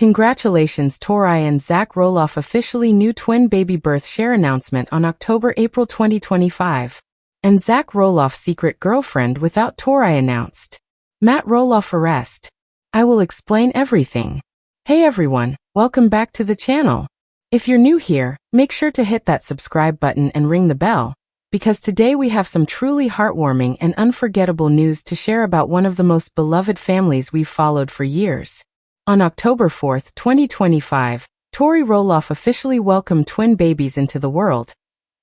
Congratulations, Tori and Zach Roloff officially new twin baby birth share announcement on April 2025. And Zach Roloff secret girlfriend without Tori announced. Matt Roloff arrest. I will explain everything. Hey everyone, welcome back to the channel. If you're new here, make sure to hit that subscribe button and ring the bell, because today we have some truly heartwarming and unforgettable news to share about one of the most beloved families we've followed for years. On October 4th, 2025, Tori Roloff officially welcomed twin babies into the world,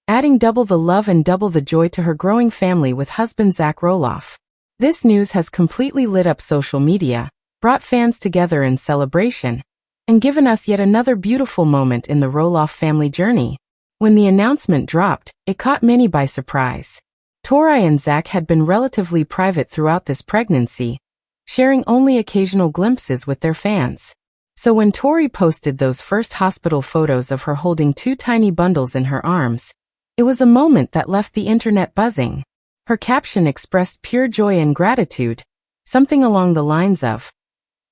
adding double the love and double the joy to her growing family with husband Zach Roloff. This news has completely lit up social media, brought fans together in celebration, and given us yet another beautiful moment in the Roloff family journey. When the announcement dropped, it caught many by surprise. Tori and Zach had been relatively private throughout this pregnancy, sharing only occasional glimpses with their fans. So when Tori posted those first hospital photos of her holding two tiny bundles in her arms, it was a moment that left the internet buzzing. Her caption expressed pure joy and gratitude, something along the lines of,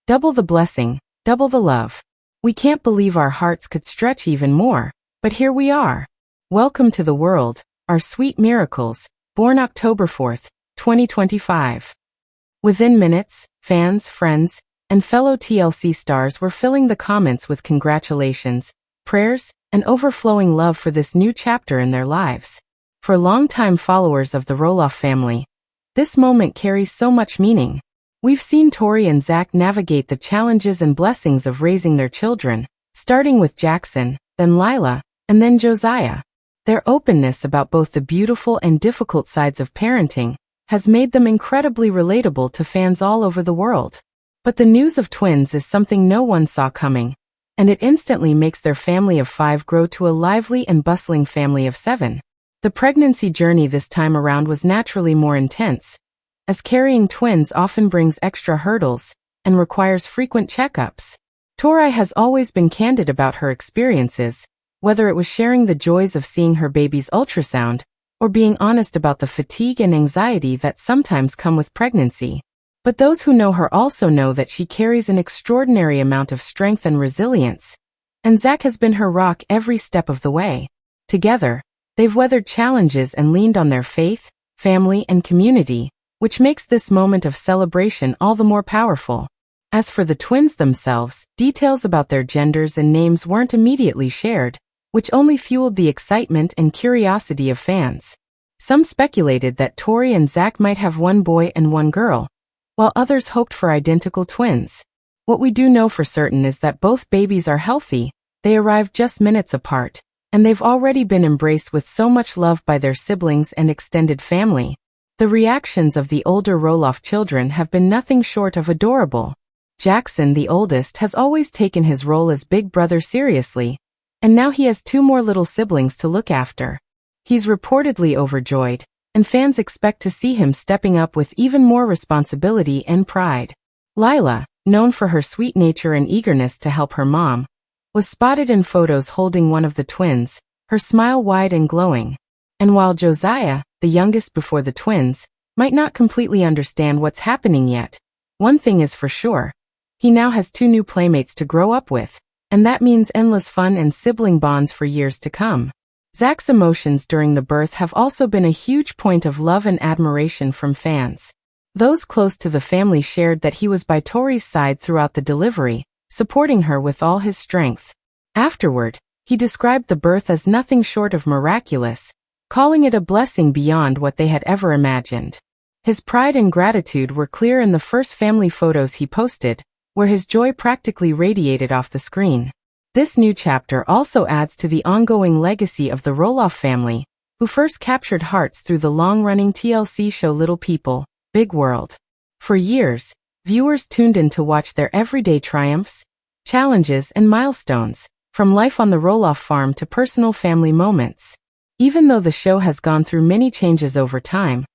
"Double the blessing, double the love. We can't believe our hearts could stretch even more, but here we are. Welcome to the world, our sweet miracles, born October 4th, 2025. Within minutes, fans, friends, and fellow TLC stars were filling the comments with congratulations, prayers, and overflowing love for this new chapter in their lives. For longtime followers of the Roloff family, this moment carries so much meaning. We've seen Tori and Zach navigate the challenges and blessings of raising their children, starting with Jackson, then Lila, and then Josiah. Their openness about both the beautiful and difficult sides of parenting has made them incredibly relatable to fans all over the world. But the news of twins is something no one saw coming, and it instantly makes their family of 5 grow to a lively and bustling family of 7. The pregnancy journey this time around was naturally more intense, as carrying twins often brings extra hurdles and requires frequent checkups. Tori has always been candid about her experiences, whether it was sharing the joys of seeing her baby's ultrasound, or being honest about the fatigue and anxiety that sometimes come with pregnancy. But those who know her also know that she carries an extraordinary amount of strength and resilience, and Zach has been her rock every step of the way. Together, they've weathered challenges and leaned on their faith, family, and community, which makes this moment of celebration all the more powerful. As for the twins themselves, details about their genders and names weren't immediately shared, which only fueled the excitement and curiosity of fans. Some speculated that Tori and Zach might have one boy and one girl, while others hoped for identical twins. What we do know for certain is that both babies are healthy, they arrived just minutes apart, and they've already been embraced with so much love by their siblings and extended family. The reactions of the older Roloff children have been nothing short of adorable. Jackson, the oldest, has always taken his role as big brother seriously, and now he has 2 more little siblings to look after. He's reportedly overjoyed, and fans expect to see him stepping up with even more responsibility and pride. Lila, known for her sweet nature and eagerness to help her mom, was spotted in photos holding one of the twins, her smile wide and glowing. And while Josiah, the youngest before the twins, might not completely understand what's happening yet, one thing is for sure: he now has 2 new playmates to grow up with, and that means endless fun and sibling bonds for years to come. Zach's emotions during the birth have also been a huge point of love and admiration from fans. Those close to the family shared that he was by Tori's side throughout the delivery, supporting her with all his strength. Afterward, he described the birth as nothing short of miraculous, calling it a blessing beyond what they had ever imagined. His pride and gratitude were clear in the first family photos he posted, where his joy practically radiated off the screen. This new chapter also adds to the ongoing legacy of the Roloff family, who first captured hearts through the long-running TLC show Little People, Big World. For years, viewers tuned in to watch their everyday triumphs, challenges, and milestones, from life on the Roloff farm to personal family moments. Even though the show has gone through many changes over time,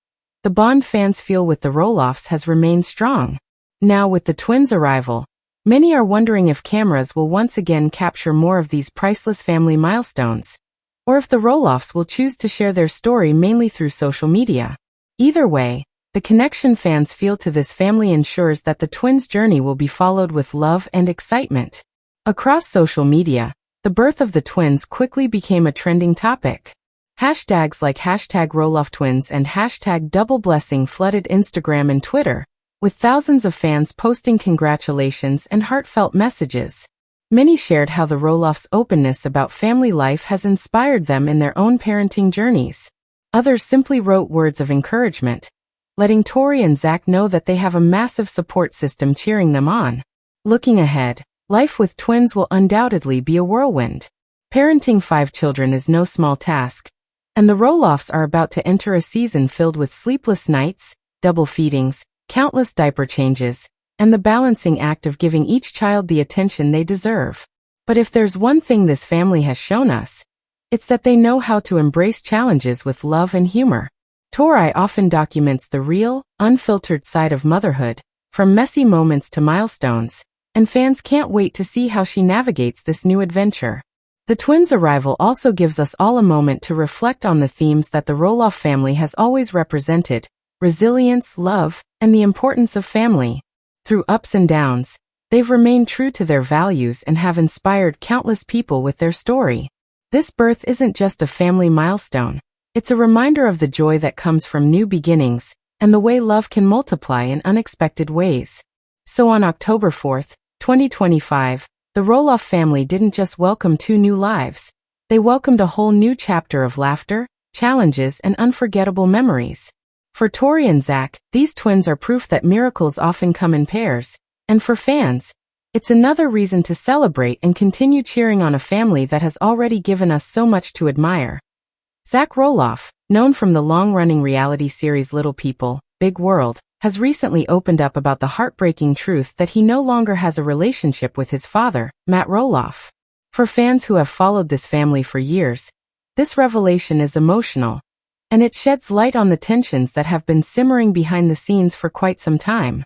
the bond fans feel with the Roloffs has remained strong. Now with the twins' arrival, many are wondering if cameras will once again capture more of these priceless family milestones, or if the Roloffs will choose to share their story mainly through social media. Either way, the connection fans feel to this family ensures that the twins' journey will be followed with love and excitement. Across social media, the birth of the twins quickly became a trending topic. Hashtags like #RoloffTwins and #DoubleBlessing flooded Instagram and Twitter, with thousands of fans posting congratulations and heartfelt messages. Many shared how the Roloffs' openness about family life has inspired them in their own parenting journeys. Others simply wrote words of encouragement, letting Tori and Zach know that they have a massive support system cheering them on. Looking ahead, life with twins will undoubtedly be a whirlwind. Parenting 5 children is no small task, and the Roloffs are about to enter a season filled with sleepless nights, double feedings, countless diaper changes, and the balancing act of giving each child the attention they deserve. But if there's one thing this family has shown us, it's that they know how to embrace challenges with love and humor. Tori often documents the real, unfiltered side of motherhood, from messy moments to milestones, and fans can't wait to see how she navigates this new adventure. The twins' arrival also gives us all a moment to reflect on the themes that the Roloff family has always represented: resilience, love, and the importance of family. Through ups and downs, they've remained true to their values and have inspired countless people with their story. This birth isn't just a family milestone, it's a reminder of the joy that comes from new beginnings and the way love can multiply in unexpected ways. So on October 4th, 2025, the Roloff family didn't just welcome 2 new lives, they welcomed a whole new chapter of laughter, challenges, and unforgettable memories. For Tori and Zach, these twins are proof that miracles often come in pairs, and for fans, it's another reason to celebrate and continue cheering on a family that has already given us so much to admire. Zach Roloff, known from the long-running reality series Little People, Big World, has recently opened up about the heartbreaking truth that he no longer has a relationship with his father, Matt Roloff. For fans who have followed this family for years, this revelation is emotional, and it sheds light on the tensions that have been simmering behind the scenes for quite some time.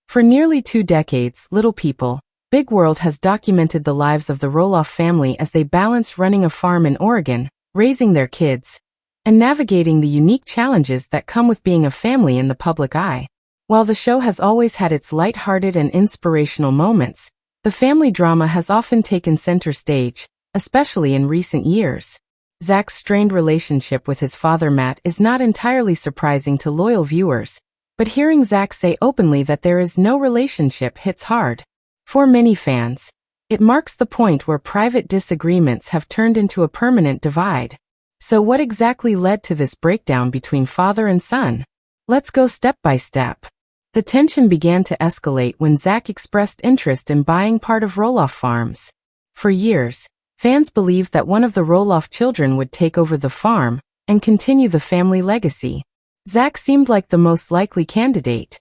For nearly 2 decades, Little People, Big World has documented the lives of the Roloff family as they balanced running a farm in Oregon, raising their kids, and navigating the unique challenges that come with being a family in the public eye. While the show has always had its light-hearted and inspirational moments, the family drama has often taken center stage, especially in recent years. Zach's strained relationship with his father Matt is not entirely surprising to loyal viewers, but hearing Zach say openly that there is no relationship hits hard. For many fans, it marks the point where private disagreements have turned into a permanent divide. So what exactly led to this breakdown between father and son? Let's go step by step. The tension began to escalate when Zach expressed interest in buying part of Roloff Farms. For years, fans believed that one of the Roloff children would take over the farm and continue the family legacy. Zach seemed like the most likely candidate.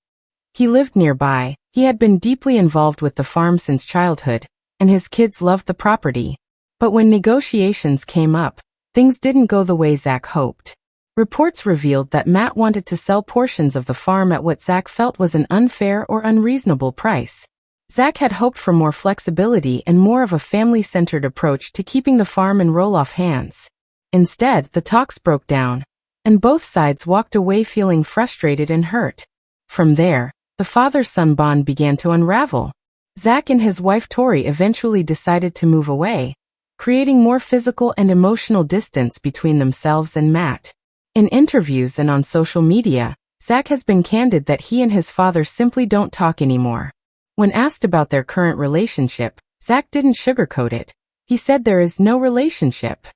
He lived nearby, he had been deeply involved with the farm since childhood, and his kids loved the property. But when negotiations came up, things didn't go the way Zach hoped. Reports revealed that Matt wanted to sell portions of the farm at what Zach felt was an unfair or unreasonable price. Zach had hoped for more flexibility and more of a family-centered approach to keeping the farm in Roloff hands. Instead, the talks broke down, and both sides walked away feeling frustrated and hurt. From there, the father-son bond began to unravel. Zach and his wife Tori eventually decided to move away, creating more physical and emotional distance between themselves and Matt. In interviews and on social media, Zach has been candid that he and his father simply don't talk anymore. When asked about their current relationship, Zach didn't sugarcoat it. He said there is no relationship.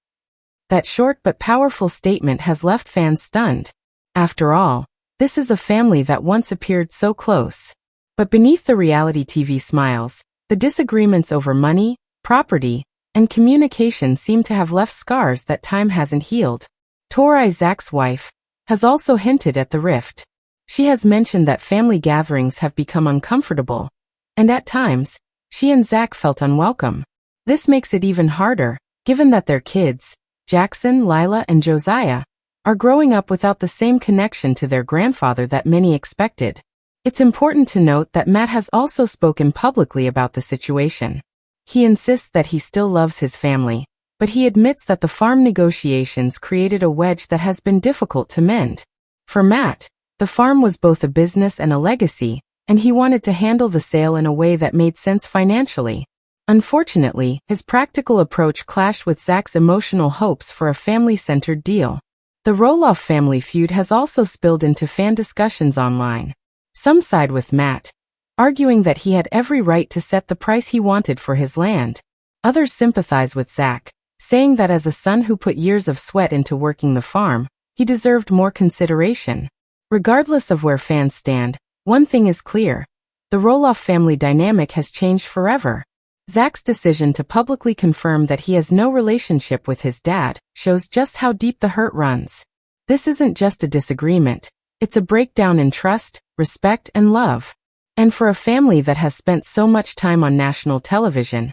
That short but powerful statement has left fans stunned. After all, this is a family that once appeared so close. But beneath the reality TV smiles, the disagreements over money, property, and communication seem to have left scars that time hasn't healed. Tori, Zach's wife, has also hinted at the rift. She has mentioned that family gatherings have become uncomfortable, and at times, she and Zach felt unwelcome. This makes it even harder, given that their kids, Jackson, Lila, and Josiah, are growing up without the same connection to their grandfather that many expected. It's important to note that Matt has also spoken publicly about the situation. He insists that he still loves his family, but he admits that the farm negotiations created a wedge that has been difficult to mend. For Matt, the farm was both a business and a legacy, and he wanted to handle the sale in a way that made sense financially. Unfortunately, his practical approach clashed with Zach's emotional hopes for a family-centered deal. The Roloff family feud has also spilled into fan discussions online. Some side with Matt, arguing that he had every right to set the price he wanted for his land. Others sympathize with Zach, saying that as a son who put years of sweat into working the farm, he deserved more consideration. Regardless of where fans stand, one thing is clear: the Roloff family dynamic has changed forever. Zach's decision to publicly confirm that he has no relationship with his dad shows just how deep the hurt runs. This isn't just a disagreement, it's a breakdown in trust, respect, and love. And for a family that has spent so much time on national television,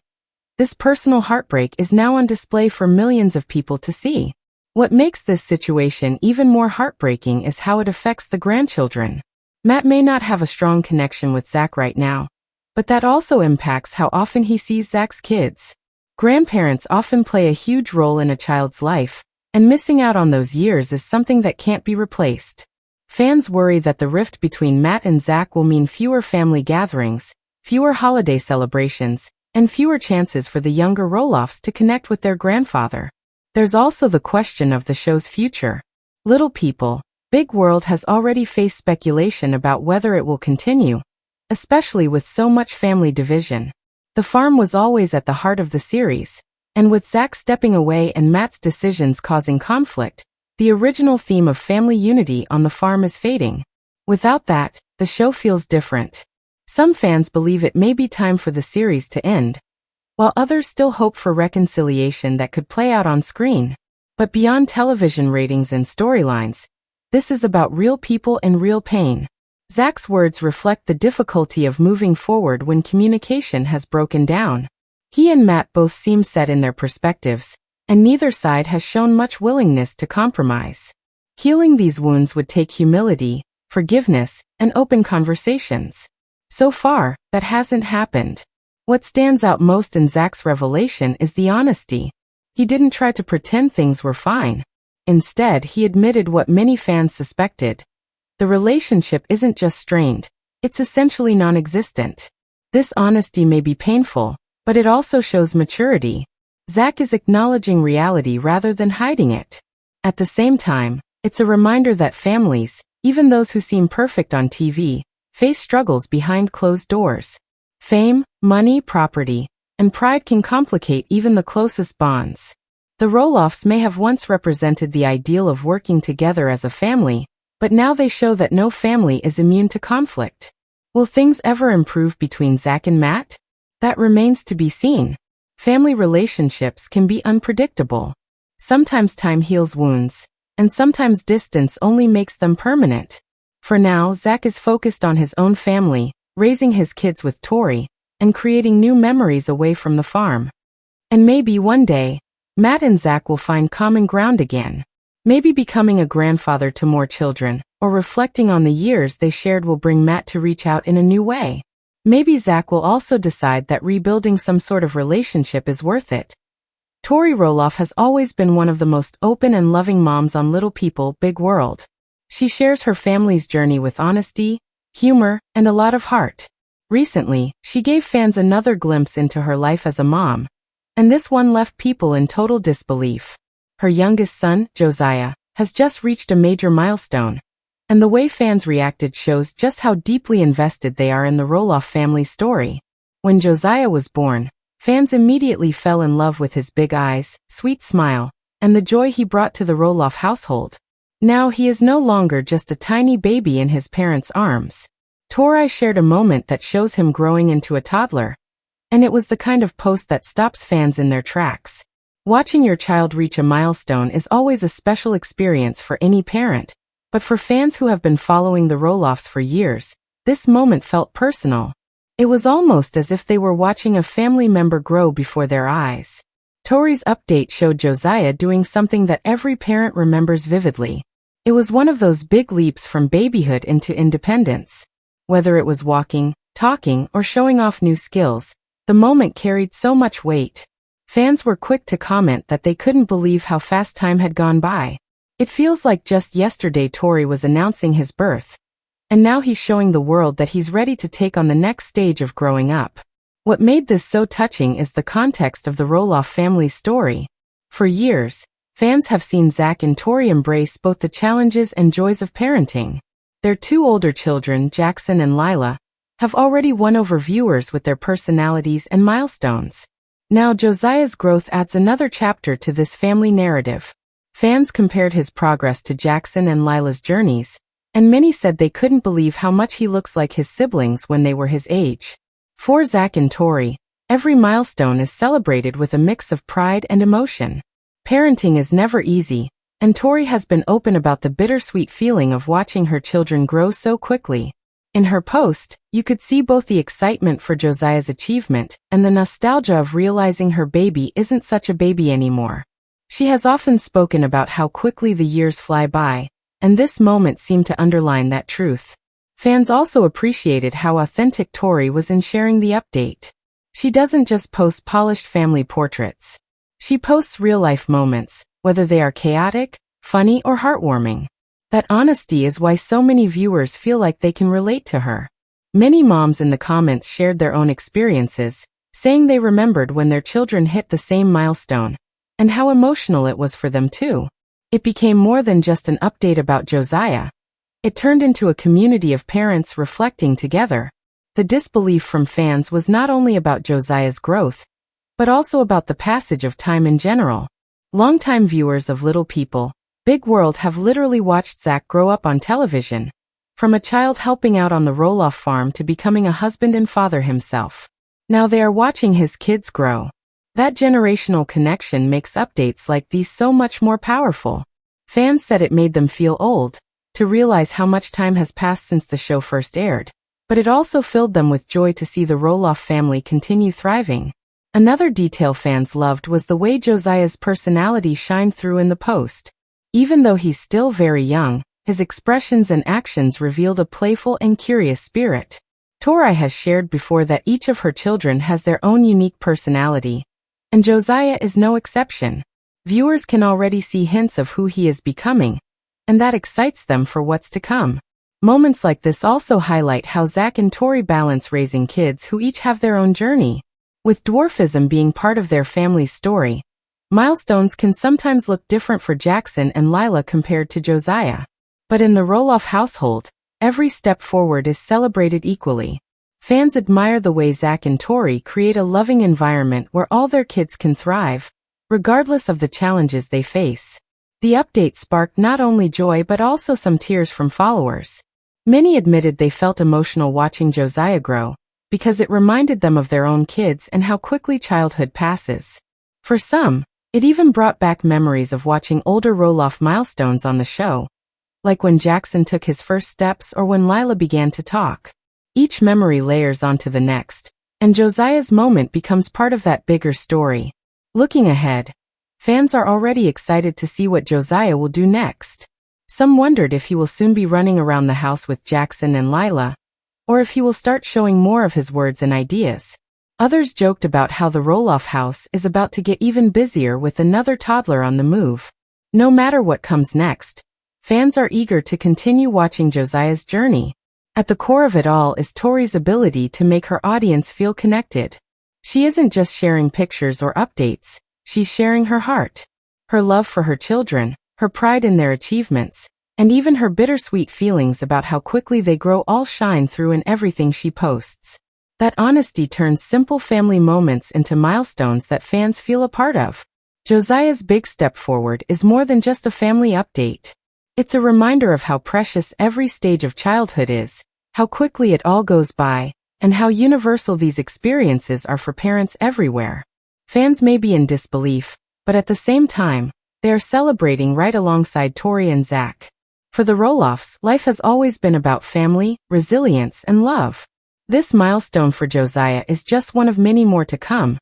this personal heartbreak is now on display for millions of people to see. What makes this situation even more heartbreaking is how it affects the grandchildren. Matt may not have a strong connection with Zach right now, but that also impacts how often he sees Zach's kids. Grandparents often play a huge role in a child's life, and missing out on those years is something that can't be replaced. Fans worry that the rift between Matt and Zach will mean fewer family gatherings, fewer holiday celebrations, and fewer chances for the younger Roloffs to connect with their grandfather. There's also the question of the show's future. Little People, Big World has already faced speculation about whether it will continue, especially with so much family division. The farm was always at the heart of the series, and with Zach stepping away and Matt's decisions causing conflict, the original theme of family unity on the farm is fading. Without that, the show feels different. Some fans believe it may be time for the series to end, while others still hope for reconciliation that could play out on screen. But beyond television ratings and storylines, this is about real people and real pain. Zach's words reflect the difficulty of moving forward when communication has broken down. He and Matt both seem set in their perspectives, and neither side has shown much willingness to compromise. Healing these wounds would take humility, forgiveness, and open conversations. So far, that hasn't happened. What stands out most in Zach's revelation is the honesty. He didn't try to pretend things were fine. Instead, he admitted what many fans suspected. The relationship isn't just strained, it's essentially non-existent. This honesty may be painful, but it also shows maturity. Zach is acknowledging reality rather than hiding it. At the same time, it's a reminder that families, even those who seem perfect on TV, face struggles behind closed doors. Fame, money, property, and pride can complicate even the closest bonds. The Roloffs may have once represented the ideal of working together as a family, but now they show that no family is immune to conflict. Will things ever improve between Zach and Matt? That remains to be seen. Family relationships can be unpredictable. Sometimes time heals wounds, and sometimes distance only makes them permanent. For now, Zach is focused on his own family, raising his kids with Tori, and creating new memories away from the farm. And maybe one day, Matt and Zach will find common ground again. Maybe becoming a grandfather to more children, or reflecting on the years they shared will bring Matt to reach out in a new way. Maybe Zach will also decide that rebuilding some sort of relationship is worth it. Tori Roloff has always been one of the most open and loving moms on Little People, Big World. She shares her family's journey with honesty, humor, and a lot of heart. Recently, she gave fans another glimpse into her life as a mom, and this one left people in total disbelief. Her youngest son, Josiah, has just reached a major milestone, and the way fans reacted shows just how deeply invested they are in the Roloff family story. When Josiah was born, fans immediately fell in love with his big eyes, sweet smile, and the joy he brought to the Roloff household. Now he is no longer just a tiny baby in his parents' arms. Tori shared a moment that shows him growing into a toddler, and it was the kind of post that stops fans in their tracks. Watching your child reach a milestone is always a special experience for any parent, but for fans who have been following the Roloffs for years, this moment felt personal. It was almost as if they were watching a family member grow before their eyes. Tori's update showed Josiah doing something that every parent remembers vividly. It was one of those big leaps from babyhood into independence. Whether it was walking, talking, or showing off new skills, the moment carried so much weight. Fans were quick to comment that they couldn't believe how fast time had gone by. It feels like just yesterday Tori was announcing his birth, and now he's showing the world that he's ready to take on the next stage of growing up. What made this so touching is the context of the Roloff family's story. For years, fans have seen Zach and Tori embrace both the challenges and joys of parenting. Their two older children, Jackson and Lila, have already won over viewers with their personalities and milestones. Now Josiah's growth adds another chapter to this family narrative. Fans compared his progress to Jackson and Lila's journeys, and many said they couldn't believe how much he looks like his siblings when they were his age. For Zach and Tori, every milestone is celebrated with a mix of pride and emotion. Parenting is never easy, and Tori has been open about the bittersweet feeling of watching her children grow so quickly. In her post, you could see both the excitement for Josiah's achievement and the nostalgia of realizing her baby isn't such a baby anymore. She has often spoken about how quickly the years fly by, and this moment seemed to underline that truth. Fans also appreciated how authentic Tori was in sharing the update. She doesn't just post polished family portraits. She posts real-life moments, whether they are chaotic, funny, or heartwarming. That honesty is why so many viewers feel like they can relate to her. Many moms in the comments shared their own experiences, saying they remembered when their children hit the same milestone, and how emotional it was for them too. It became more than just an update about Josiah. It turned into a community of parents reflecting together. The disbelief from fans was not only about Josiah's growth, but also about the passage of time in general. Longtime viewers of Little People, Big World have literally watched Zach grow up on television, from a child helping out on the Roloff farm to becoming a husband and father himself. Now they are watching his kids grow. That generational connection makes updates like these so much more powerful. Fans said it made them feel old, to realize how much time has passed since the show first aired, but it also filled them with joy to see the Roloff family continue thriving. Another detail fans loved was the way Josiah's personality shined through in the post. Even though he's still very young, his expressions and actions revealed a playful and curious spirit. Tori has shared before that each of her children has their own unique personality, and Josiah is no exception. Viewers can already see hints of who he is becoming, and that excites them for what's to come. Moments like this also highlight how Zach and Tori balance raising kids who each have their own journey. With dwarfism being part of their family's story, milestones can sometimes look different for Jackson and Lila compared to Josiah. But in the Roloff household, every step forward is celebrated equally. Fans admire the way Zach and Tori create a loving environment where all their kids can thrive, regardless of the challenges they face. The update sparked not only joy but also some tears from followers. Many admitted they felt emotional watching Josiah grow, because it reminded them of their own kids and how quickly childhood passes. For some, it even brought back memories of watching older Roloff milestones on the show, like when Jackson took his first steps or when Lila began to talk. Each memory layers onto the next, and Josiah's moment becomes part of that bigger story. Looking ahead, fans are already excited to see what Josiah will do next. Some wondered if he will soon be running around the house with Jackson and Lila, or if he will start showing more of his words and ideas. Others joked about how the Roloff house is about to get even busier with another toddler on the move. No matter what comes next, fans are eager to continue watching Josiah's journey. At the core of it all is Tori's ability to make her audience feel connected. She isn't just sharing pictures or updates, she's sharing her heart. Her love for her children, her pride in their achievements, and even her bittersweet feelings about how quickly they grow all shine through in everything she posts. That honesty turns simple family moments into milestones that fans feel a part of. Josiah's big step forward is more than just a family update. It's a reminder of how precious every stage of childhood is, how quickly it all goes by, and how universal these experiences are for parents everywhere. Fans may be in disbelief, but at the same time, they are celebrating right alongside Tori and Zach. For the Roloffs, life has always been about family, resilience, and love. This milestone for Josiah is just one of many more to come,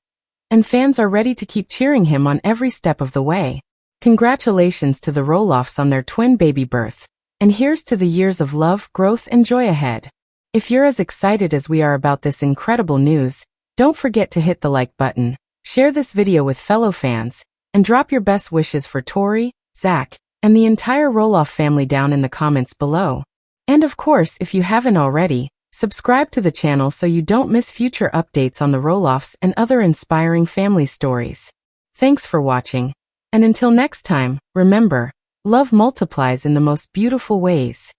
and fans are ready to keep cheering him on every step of the way. Congratulations to the Roloffs on their twin baby birth, and here's to the years of love, growth, and joy ahead. If you're as excited as we are about this incredible news, don't forget to hit the like button, share this video with fellow fans, and drop your best wishes for Tori, Zach, and the entire Roloff family down in the comments below. And of course, if you haven't already, Subscribe to the channel so you don't miss future updates on the Roloffs and other inspiring family stories. Thanks for watching. And until next time, remember, love multiplies in the most beautiful ways.